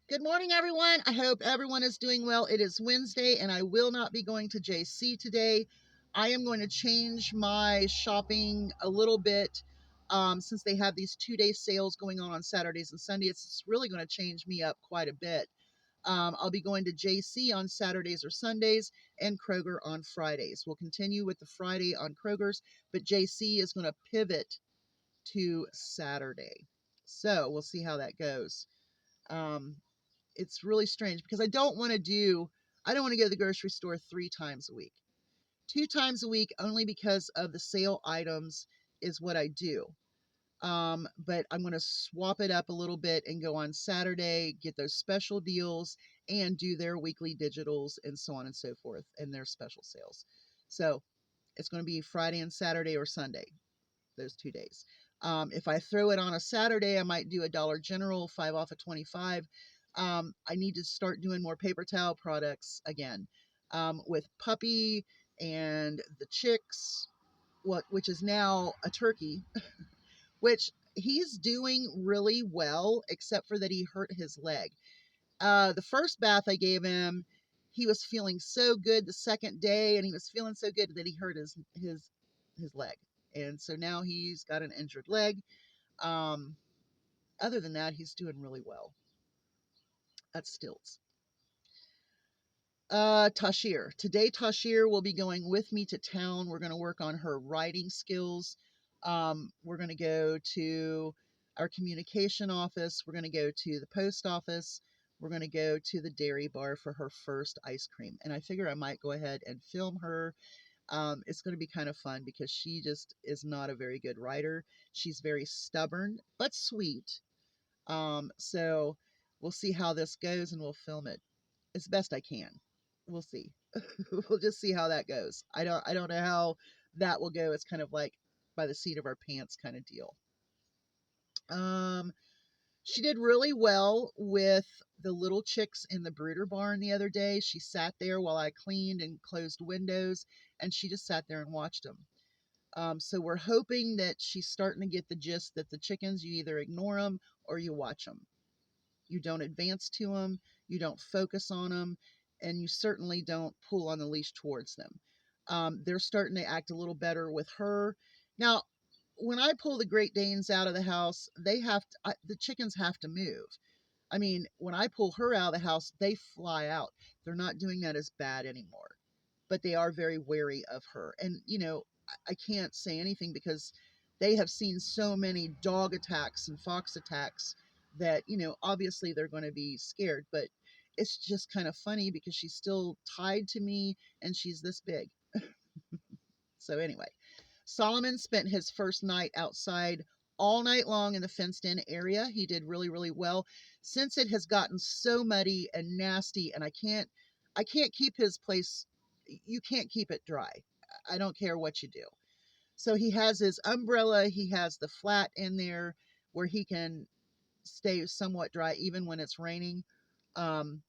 Good morning, everyone. I hope everyone is doing well. It is Wednesday, and I will not be going to JC today. I am going to change my shopping a little bit since they have these 2-day sales going on Saturdays and Sundays. It's really going to change me up quite a bit. I'll be going to JC on Saturdays or Sundays and Kroger on Fridays. We'll continue with the Friday on Kroger's, but JC is going to pivot to Saturday. So we'll see how that goes. Um, it's really strange because I don't want to go to the grocery store 3 times a week. 2 times a week only because of the sale items is what I do. But I'm going to swap it up a little bit and go on Saturday, get those special deals, and do their weekly digitals and so on and so forth, and their special sales. So it's going to be Friday and Saturday or Sunday, those 2 days. If I throw it on a Saturday, I might do a Dollar General 5 off of 25. I need to start doing more paper towel products again, with Puppy and the chicks, which is now a turkey, which he's doing really well, except for that he hurt his leg. The first bath I gave him, he was feeling so good the second day, and he was feeling so good that he hurt his leg. And so now he's got an injured leg. Um, Other than that, he's doing really well. That's stilts. Tashir. Today, Tashir will be going with me to town. We're going to work on her writing skills. We're going to go to our communication office. We're going to go to the post office. We're going to go to the dairy bar for her first ice cream. And I figure I might go ahead and film her. It's going to be kind of fun because she just is not a very good writer. She's very stubborn, but sweet. So we'll see how this goes and we'll film it as best I can. We'll see. We'll just see how that goes. I don't know how that will go. It's kind of like by the seat of our pants kind of deal. Um, she did really well with the little chicks in the brooder barn the other day. She sat there while I cleaned and closed windows, and she just sat there and watched them. So we're hoping that she's starting to get the gist that the chickens, you either ignore them or you watch them. You don't advance to them, you don't focus on them, and you certainly don't pull on the leash towards them. They're starting to act a little better with her. Now, when I pull the Great Danes out of the house, the chickens have to move. I mean, when I pull her out of the house, they fly out. They're not doing that as bad anymore, but they are very wary of her. And, I can't say anything because they have seen so many dog attacks and fox attacks that, obviously they're going to be scared. But it's just kind of funny because she's still tied to me and she's this big. So, anyway, Solomon spent his first night outside all night long in the fenced in area. He did really, really well. Since it has gotten so muddy and nasty, and I can't keep his place, you can't keep it dry. I don't care what you do. So he has his umbrella, he has the flat in there where he can stay somewhat dry even when it's raining. Um,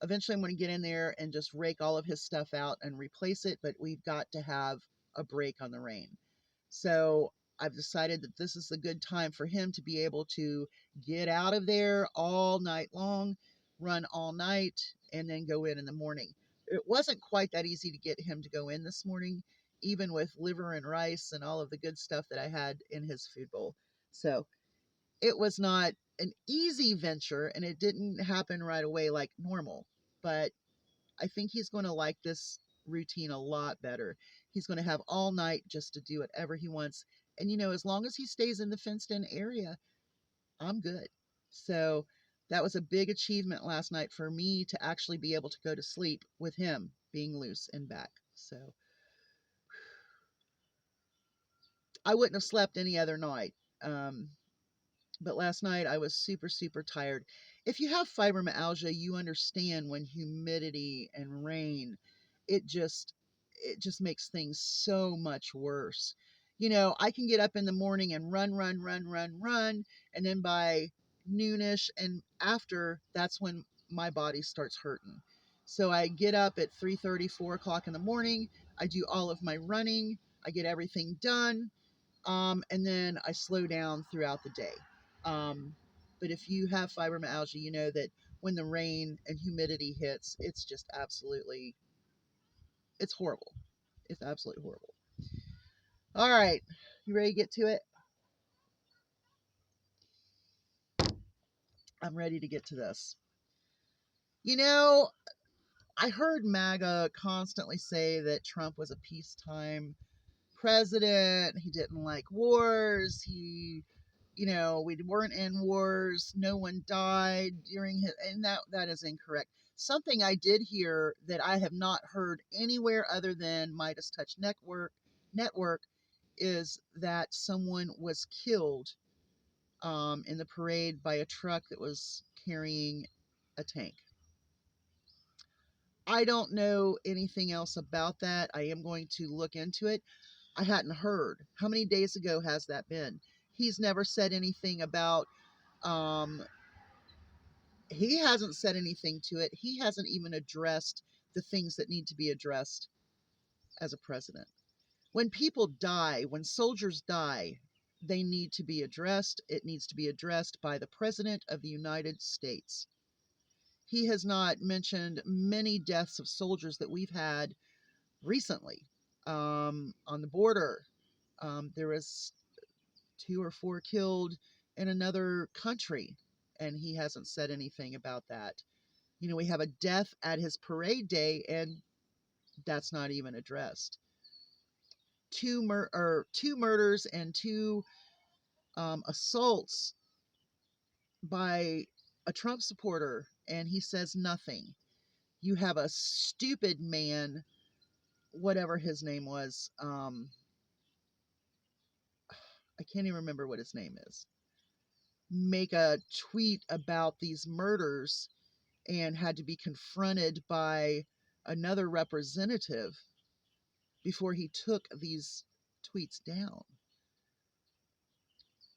Eventually, I'm going to get in there and just rake all of his stuff out and replace it, but we've got to have a break on the rain. So I've decided that this is a good time for him to be able to get out of there all night long, run all night, and then go in the morning. It wasn't quite that easy to get him to go in this morning, even with liver and rice and all of the good stuff that I had in his food bowl. So it was not an easy venture, and it didn't happen right away like normal. But I think he's going to like this routine a lot better. He's going to have all night just to do whatever he wants. And, as long as he stays in the fenced in area, I'm good. So that was a big achievement last night for me to actually be able to go to sleep with him being loose and back. So I wouldn't have slept any other night. But last night I was super, super tired. If you have fibromyalgia, you understand when humidity and rain, it just it just makes things so much worse. I can get up in the morning and run, run, run, run, run, and then by noonish and after, that's when my body starts hurting. So I get up at 3:30, 4 o'clock in the morning. I do all of my running. I get everything done, and then I slow down throughout the day. Um, but if you have fibromyalgia, you know that when the rain and humidity hits, it's just absolutely, it's horrible. It's absolutely horrible. All right, you ready to get to it? I'm ready to get to this. You know, I heard MAGA constantly say that Trump was a peacetime president. He didn't like wars. We weren't in wars. No one died during his, and that is incorrect. Something I did hear that I have not heard anywhere other than Midas Touch Network is that someone was killed in the parade by a truck that was carrying a tank. I don't know anything else about that. I am going to look into it. I hadn't heard. How many days ago has that been? He's never said anything about, um, he hasn't said anything to it. He hasn't even addressed the things that need to be addressed as a president. When people die, when soldiers die, they need to be addressed. It needs to be addressed by the President of the United States. He has not mentioned many deaths of soldiers that we've had recently on the border. There was 2 or 4 killed in another country, and he hasn't said anything about that. We have a death at his parade day, and that's not even addressed. Two murders and 2 assaults by a Trump supporter, and he says nothing. You have a stupid man, whatever his name was. I can't even remember what his name is. Make a tweet about these murders and had to be confronted by another representative before he took these tweets down.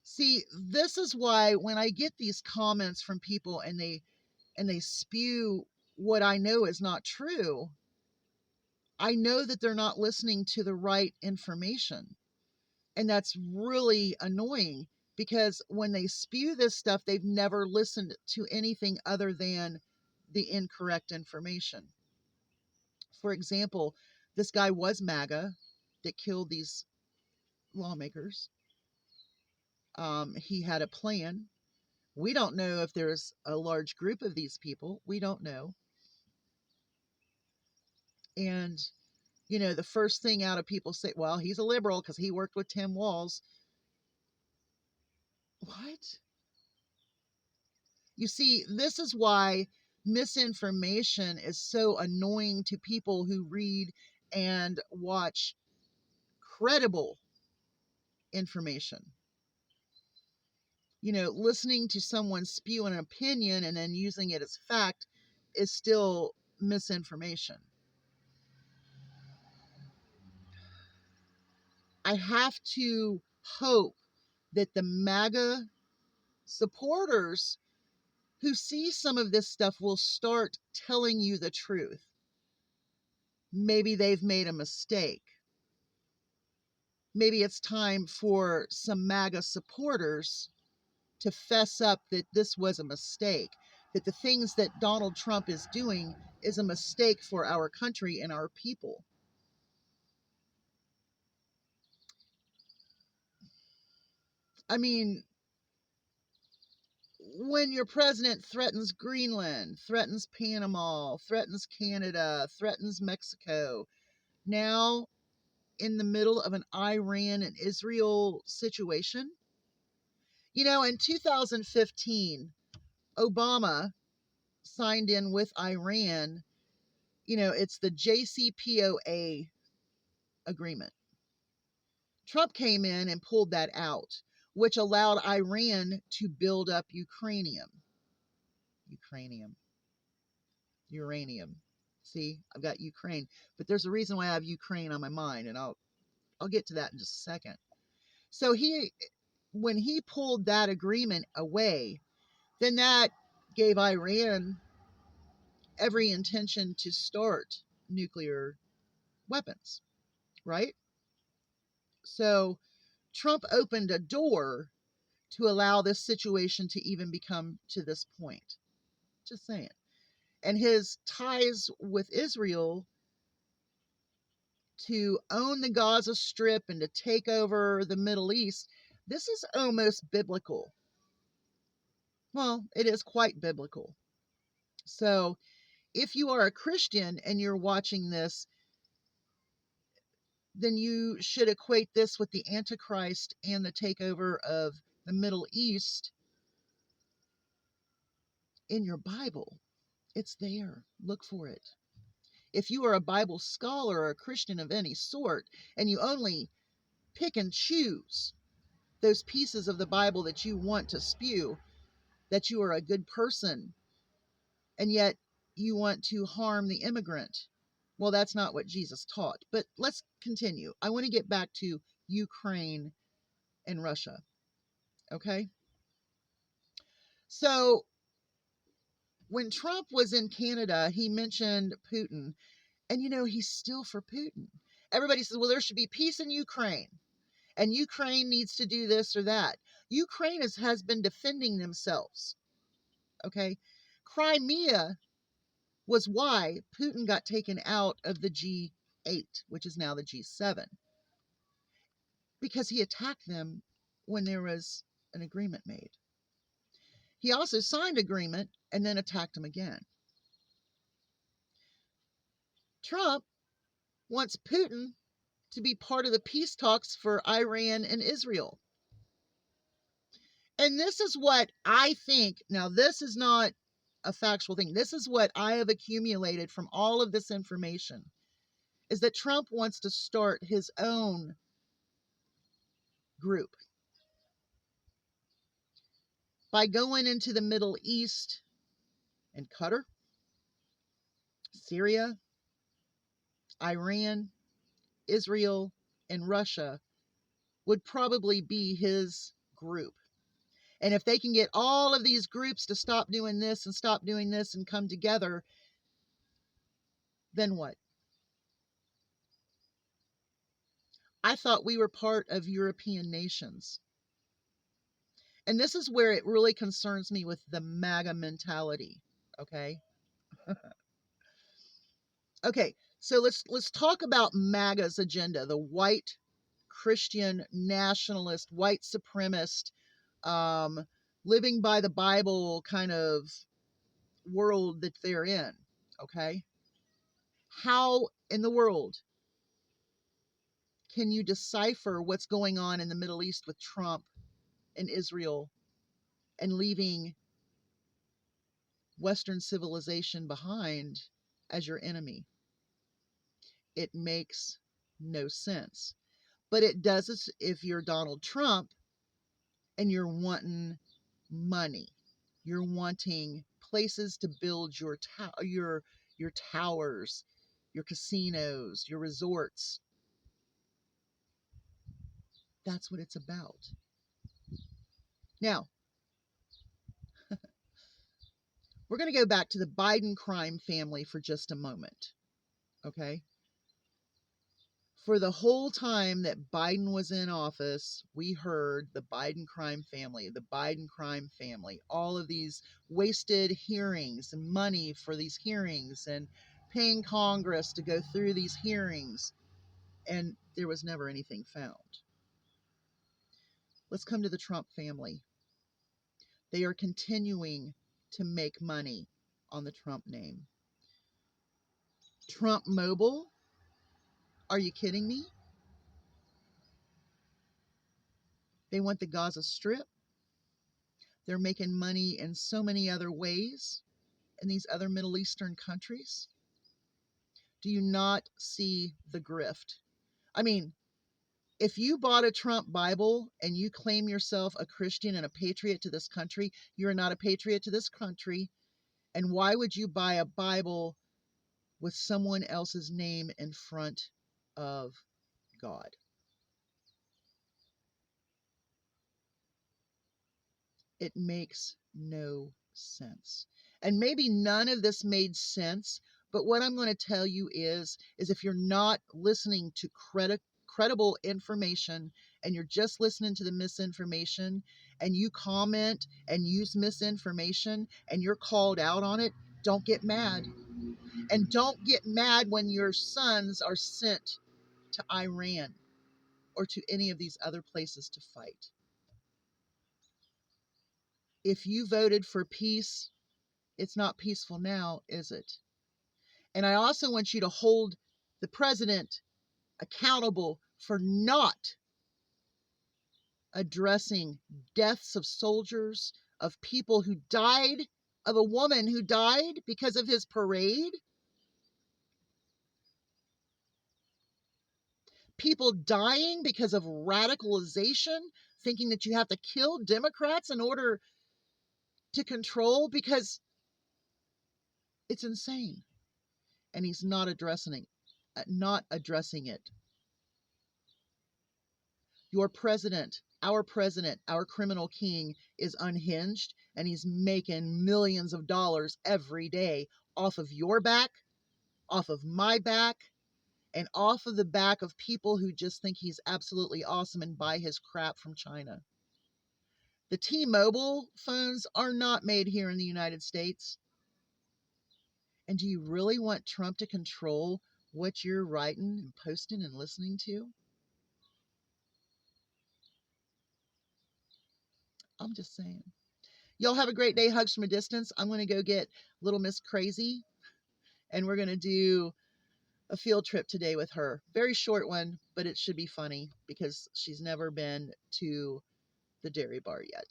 See, this is why when I get these comments from people and they spew what I know is not true, I know that they're not listening to the right information. And that's really annoying because when they spew this stuff, they've never listened to anything other than the incorrect information. For example, this guy was MAGA that killed these lawmakers. He had a plan. We don't know if there's a large group of these people. We don't know. And, the first thing out of people say, well, he's a liberal because he worked with Tim Walz. What? You see, this is why misinformation is so annoying to people who read and watch credible information. Listening to someone spew an opinion and then using it as fact is still misinformation. I have to hope that the MAGA supporters who see some of this stuff will start telling you the truth. Maybe they've made a mistake. Maybe it's time for some MAGA supporters to fess up that this was a mistake, that the things that Donald Trump is doing is a mistake for our country and our people. I mean, when your president threatens Greenland, threatens Panama, threatens Canada, threatens Mexico, now in the middle of an Iran and Israel situation. In 2015, Obama signed in with Iran. It's the JCPOA agreement. Trump came in and pulled that out, which allowed Iran to build up uranium. See, I've got Ukraine, but there's a reason why I have Ukraine on my mind, and I'll get to that in just a second. So when he pulled that agreement away, then that gave Iran every intention to start nuclear weapons, right? So Trump opened a door to allow this situation to even become to this point. Just saying. And his ties with Israel to own the Gaza Strip and to take over the Middle East, this is almost biblical. Well, it is quite biblical. So if you are a Christian and you're watching this, then you should equate this with the Antichrist and the takeover of the Middle East in your Bible. It's there. Look for it. If you are a Bible scholar or a Christian of any sort, and you only pick and choose those pieces of the Bible that you want to spew, that you are a good person, and yet you want to harm the immigrant, well, that's not what Jesus taught. But let's continue. I want to get back to Ukraine and Russia. Okay? So when Trump was in Canada, he mentioned Putin. And he's still for Putin. Everybody says, well, there should be peace in Ukraine. And Ukraine needs to do this or that. Ukraine has been defending themselves. Okay? Crimea was why Putin got taken out of the G8, which is now the G7. Because he attacked them when there was an agreement made. He also signed agreement and then attacked them again. Trump wants Putin to be part of the peace talks for Iran and Israel. And this is what I think. Now, this is not a factual thing. This is what I have accumulated from all of this information, is that Trump wants to start his own group by going into the Middle East, and Qatar, Syria, Iran, Israel, and Russia would probably be his group. And if they can get all of these groups to stop doing this and stop doing this and come together, then what? I thought we were part of European nations. And this is where it really concerns me with the MAGA mentality. Okay? Okay, so let's talk about MAGA's agenda, the white Christian nationalist, white supremacist, living by the Bible kind of world that they're in. Okay? How in the world can you decipher what's going on in the Middle East with Trump and Israel and leaving Western civilization behind as your enemy? It makes no sense. But it does if you're Donald Trump and you're wanting money. You're wanting places to build your towers, your casinos, your resorts. That's what it's about. Now, we're going to go back to the Biden crime family for just a moment. Okay? For the whole time that Biden was in office, we heard the Biden crime family, all of these wasted hearings and money for these hearings and paying Congress to go through these hearings, and there was never anything found. Let's come to the Trump family. They are continuing to make money on the Trump name. Trump Mobile? Are you kidding me? They want the Gaza Strip. They're making money in so many other ways in these other Middle Eastern countries. Do you not see the grift? I mean, if you bought a Trump Bible and you claim yourself a Christian and a patriot to this country, you're not a patriot to this country. And why would you buy a Bible with someone else's name in front of God? It makes no sense. And maybe none of this made sense, but what I'm going to tell you is if you're not listening to credible information and you're just listening to the misinformation and you comment and use misinformation and you're called out on it, don't get mad. And don't get mad when your sons are sent to Iran or to any of these other places to fight. If you voted for peace, it's not peaceful now, is it? And I also want you to hold the president accountable for not addressing deaths of soldiers, of people who died, of a woman who died because of his parade. People dying because of radicalization, thinking that you have to kill Democrats in order to control, because it's insane. And he's not addressing it. Your president, our criminal king is unhinged, and he's making millions of dollars every day off of your back, off of my back, and off of the back of people who just think he's absolutely awesome and buy his crap from China. The T-Mobile phones are not made here in the United States. And do you really want Trump to control what you're writing and posting and listening to? I'm just saying. Y'all have a great day. Hugs from a distance. I'm going to go get little Miss Crazy, and we're going to do a field trip today with her. Very short one, but it should be funny because she's never been to the dairy bar yet.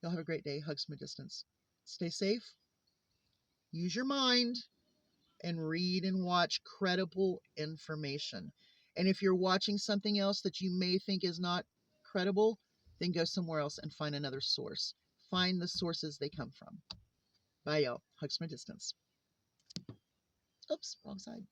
Y'all have a great day. Hugs from a distance. Stay safe. Use your mind and read and watch credible information. And if you're watching something else that you may think is not credible, then go somewhere else and find another source. Find the sources they come from. Bye, y'all. Hugs from a distance. Oops, wrong side.